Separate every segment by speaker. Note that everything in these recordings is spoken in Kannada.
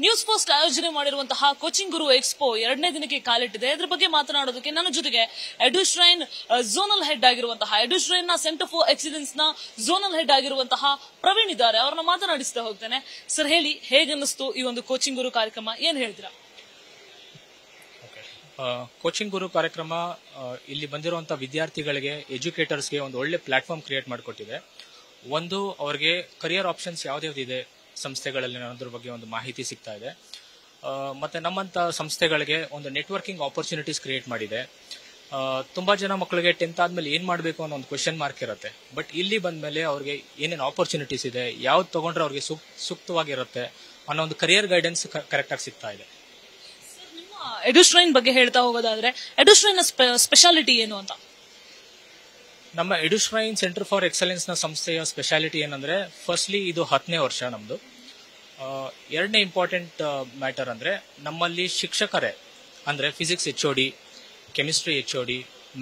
Speaker 1: ನ್ಯೂಸ್ ಫಸ್ಟ್ ಆಯೋಜನೆ ಮಾಡಿರುವಂತಹ ಕೋಚಿಂಗ್ ಗುರು ಎಕ್ಸ್ಪೋ 2ನೇ ದಿನಕ್ಕೆ ಕಾಲಿಟ್ಟಿದೆ. ಇದರ ಬಗ್ಗೆ ಮಾತನಾಡೋದಕ್ಕೆ ನನ್ನ ಜೊತೆಗೆ ಎಡುಶ್ರೈನ್ ಝೋನಲ್ ಹೆಡ್ ಆಗಿರುವಂತಹ ಎಡುಶ್ರೈನ್ ನ ಸೆಂಟರ್ ಫಾರ್ ಎಕ್ಸಲೆನ್ಸ್ ನ ಝೋನಲ್ ಹೆಡ್ ಆಗಿರುವಂತಹ ಪ್ರವೀಣ್ ಇದ್ದಾರೆ. ಅವರನ್ನ ಮಾತನಾಡಿಸ್ತಾ ಹೋಗ್ತೇನೆ. ಸರ್ ಹೇಳಿ, ಹೇಗನ್ನಿಸ್ತು ಈ ಒಂದು ಕೋಚಿಂಗ್ ಗುರು ಕಾರ್ಯಕ್ರಮ, ಏನ್ ಹೇಳ್ತೀರಾ?
Speaker 2: ಕೋಚಿಂಗ್ ಗುರು ಕಾರ್ಯಕ್ರಮ ಇಲ್ಲಿ ಬಂದಿರುವಂತಹ ವಿದ್ಯಾರ್ಥಿಗಳಿಗೆ, ಎಜುಕೇಟರ್ಸ್ಗೆ ಒಂದು ಒಳ್ಳೆ ಪ್ಲಾಟ್ಫಾರ್ಮ್ ಕ್ರಿಯೇಟ್ ಮಾಡಿಕೊಟ್ಟಿದೆ. ಒಂದು, ಅವರಿಗೆ ಕರಿಯರ್ ಆಪ್ಷನ್ಸ್ ಯಾವ್ದಾವ್ದಿದೆ ಸಂಸ್ಥೆಗಳಲ್ಲಿ ಅನ್ನೋದ್ರ ಬಗ್ಗೆ ಒಂದು ಮಾಹಿತಿ ಸಿಗ್ತಾ ಇದೆ. ಮತ್ತೆ ನಮ್ಮಂತ ಸಂಸ್ಥೆಗಳಿಗೆ ಒಂದು ನೆಟ್ವರ್ಕಿಂಗ್ ಆಪರ್ಚುನಿಟೀಸ್ ಕ್ರಿಯೇಟ್ ಮಾಡಿದೆ. ತುಂಬಾ ಜನ ಮಕ್ಕಳಿಗೆ 10th ಆದ್ಮೇಲೆ ಏನ್ ಮಾಡಬೇಕು ಅನ್ನೋ ಒಂದು ಕ್ವೆಶ್ಚನ್ ಮಾರ್ಕ್ ಇರುತ್ತೆ. ಬಟ್ ಇಲ್ಲಿ ಬಂದ್ಮೇಲೆ ಅವ್ರಿಗೆ ಏನೇನು ಆಪರ್ಚುನಿಟೀಸ್ ಇದೆ, ಯಾವ್ದು ತಗೊಂಡ್ರೆ ಅವ್ರಿಗೆ ಸೂಕ್ತವಾಗಿರುತ್ತೆ ಅನ್ನೋ ಒಂದು ಕರಿಯರ್ ಗೈಡೆನ್ಸ್ ಕರೆಕ್ಟ್ ಆಗಿ ಸಿಗ್ತಾ ಇದೆ.
Speaker 1: ಎಡುಶ್ರೈನ್ ಬಗ್ಗೆ ಹೇಳ್ತಾ ಹೋಗೋದಾದ್ರೆ ಎಡುಶ್ರೈನ್ ಸ್ಪೆಷಾಲಿಟಿ ಏನು ಅಂತ?
Speaker 2: ನಮ್ಮ ಎಡುಶ್ರೈನ್ ಸೆಂಟರ್ ಫಾರ್ ಎಕ್ಸಲೆನ್ಸ್ ನ ಸಂಸ್ಥೆಯ ಸ್ಪೆಷಾಲಿಟಿ ಏನಂದ್ರೆ, ಫಸ್ಟ್ಲಿ ಇದು 10ನೇ ವರ್ಷ ನಮ್ದು. ಎರಡನೇ ಇಂಪಾರ್ಟೆಂಟ್ ಮ್ಯಾಟರ್ ಅಂದ್ರೆ, ನಮ್ಮಲ್ಲಿ ಶಿಕ್ಷಕರೇ ಅಂದ್ರೆ physics HOD, chemistry HOD,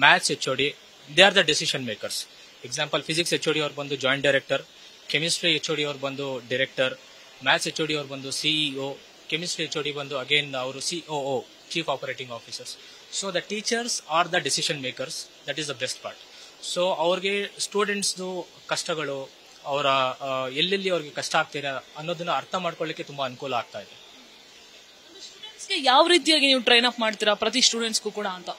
Speaker 2: maths HOD, they are the decision makers. Example, physics HOD ಅವ್ರು ಬಂದು ಜಾಯಿಂಟ್ ಡೈರೆಕ್ಟರ್, ಕೆಮಿಸ್ಟ್ರಿ HOD ಅವ್ರು ಬಂದು ಡೈರೆಕ್ಟರ್, ಮ್ಯಾಥ್ಸ್ HOD ಅವ್ರು ಬಂದು CEO, ಕೆಮಿಸ್ಟ್ರಿ HOD ಬಂದು ಅಗೇನ್ ಅವರು COO, chief operating officers. So the teachers are the decision makers. That is the best part. So ಅವ್ರಿಗೆ ಸ್ಟೂಡೆಂಟ್ಸ್ದು ಕಷ್ಟಗಳು, ಅವರ ಎಲ್ಲೆಲ್ಲಿ ಅವ್ರಿಗೆ ಕಷ್ಟ ಆಗ್ತೀರಾ ಅನ್ನೋದನ್ನ ಅರ್ಥ ಮಾಡ್ಕೊಳ್ಳಿಕ್ಕೆ ತುಂಬಾ ಅನುಕೂಲ ಆಗ್ತಾ ಇದೆ.
Speaker 1: ಸ್ಟೂಡೆಂಟ್ಸ್ಗೆ ಯಾವ ರೀತಿಯಾಗಿ ನೀವು ಟ್ರೈನ್ ಅಪ್ ಮಾಡ್ತೀರಾ ಪ್ರತಿ ಸ್ಟೂಡೆಂಟ್ಸ್ಗೂ ಕೂಡ ಅಂತ?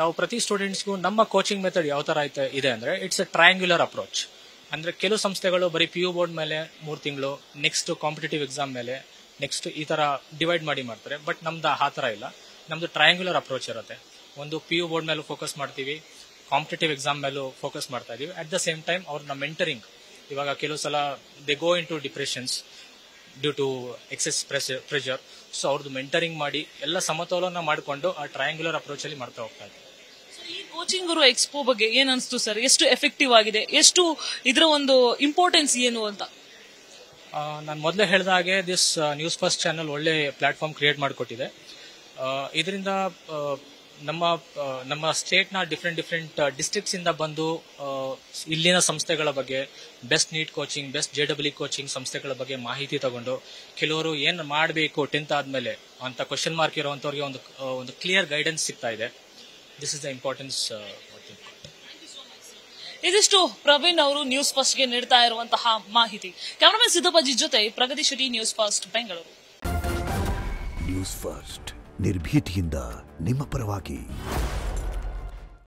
Speaker 2: ನಾವು ಪ್ರತಿ ಸ್ಟೂಡೆಂಟ್ಸ್ಗೂ ನಮ್ಮ ಕೋಚಿಂಗ್ ಮೆಥಡ್ ಯಾವ ತರ ಇದೆ ಅಂದ್ರೆ, ಇಟ್ಸ್ ಅ ಟ್ರಯಾಂಗ್ಯುಲರ್ ಅಪ್ರೋಚ್. ಅಂದ್ರೆ ಕೆಲವು ಸಂಸ್ಥೆಗಳು ಬರೀ PU ಬೋರ್ಡ್ ಮೇಲೆ 3 ತಿಂಗಳು, ನೆಕ್ಸ್ಟ್ ಕಾಂಪಿಟೇಟಿವ್ ಎಕ್ಸಾಮ್ ಮೇಲೆ, ನೆಕ್ಸ್ಟ್ ಈ ತರ ಡಿವೈಡ್ ಮಾಡ್ತಾರೆ. ಬಟ್ ನಮ್ದು ಆ ತರ ಇಲ್ಲ. ನಮ್ದು ಟ್ರಯಾಂಗ್ಯುಲರ್ ಅಪ್ರೋಚ್ ಇರುತ್ತೆ. ಒಂದು PU ಬೋರ್ಡ್ ಮೇಲೂ ಫೋಕಸ್ ಮಾಡ್ತೀವಿ, ಕಾಂಪಿಟೇಟಿವ್ ಎಕ್ಸಾಮ್ ಮೇಲೂ ಫೋಕಸ್ ಮಾಡ್ತಾ ಇದೀವಿ. ಅಟ್ ದ ಸೇಮ್ ಟೈಮ್ ಅವ್ರನ್ನ ಮೆಂಟರಿಂಗ್, ಇವಾಗ ಕೆಲವು ಸಲ they go into depressions due to excess pressure. So ಅವ್ರದ್ದು ಮೆಂಟರಿಂಗ್ ಮಾಡಿ ಎಲ್ಲ ಸಮತೋಲನ ಮಾಡಿಕೊಂಡು ಆ ಟ್ರಯಾಂಗ್ಯುಲರ್ ಅಪ್ರೋಚ್ ಅಲ್ಲಿ ಮಾಡ್ತಾ ಹೋಗ್ತಾ ಇದ್ದೀವಿ.
Speaker 1: ಈ ಕೋಚಿಂಗ್ ಗುರು ಎಕ್ಸ್ಪೋ ಬಗ್ಗೆ ಏನ್ ಅನ್ಸ್ತು ಸರ್? ಎಷ್ಟು ಎಫೆಕ್ಟಿವ್ ಆಗಿದೆ, ಎಷ್ಟು ಇದರ ಒಂದು ಇಂಪಾರ್ಟೆನ್ಸ್ ಏನು ಅಂತ?
Speaker 2: ನಾನು ಮೊದಲೇ ಹೇಳಿದ ಹಾಗೆ, ದಿಸ್ ನ್ಯೂಸ್ ಫಸ್ಟ್ ಚಾನೆಲ್ ಒಳ್ಳೆ ಪ್ಲಾಟ್ಫಾರ್ಮ್ ಕ್ರಿಯೇಟ್ ಮಾಡಿಕೊಟ್ಟಿದೆ. ಇದರಿಂದ ನಮ್ಮ ಸ್ಟೇಟ್ನ ಡಿಫ್ರೆಂಟ್ ಡಿಸ್ಟ್ರಿಕ್ಟ್ಸ್ ಇಂದ ಬಂದು ಇಲ್ಲಿನ ಸಂಸ್ಥೆಗಳ ಬಗ್ಗೆ, best NEET coaching, best JEE coaching ಸಂಸ್ಥೆಗಳ ಬಗ್ಗೆ ಮಾಹಿತಿ ತಗೊಂಡು, ಕೆಲವರು ಏನ್ ಮಾಡಬೇಕು 10th ಆದ್ಮೇಲೆ ಅಂತ ಕ್ವಶನ್ ಮಾರ್ಕ್ ಇರುವಂತವ್ರಿಗೆ ಒಂದು ಕ್ಲಿಯರ್ ಗೈಡೆನ್ಸ್ ಸಿಗ್ತಾ ಇದೆ. This is the importance.
Speaker 1: ಇದಿಷ್ಟು ಪ್ರವೀಣ್ ಅವರು ನ್ಯೂಸ್ ಫಸ್ಟ್ ಗೆ ನೀಡ್ತಾ ಇರುವಂತಹ ಮಾಹಿತಿ. ಕ್ಯಾಮರಾಮನ್ ಸಿದ್ದಪ್ಪಾಜಿ ಜೊತೆ Pragati Shetty, News First Bengaluru.
Speaker 3: News First ನಿರ್ಭೀತಿಯಿಂದ ನಿಮ್ಮ ಪರವಾಗಿ.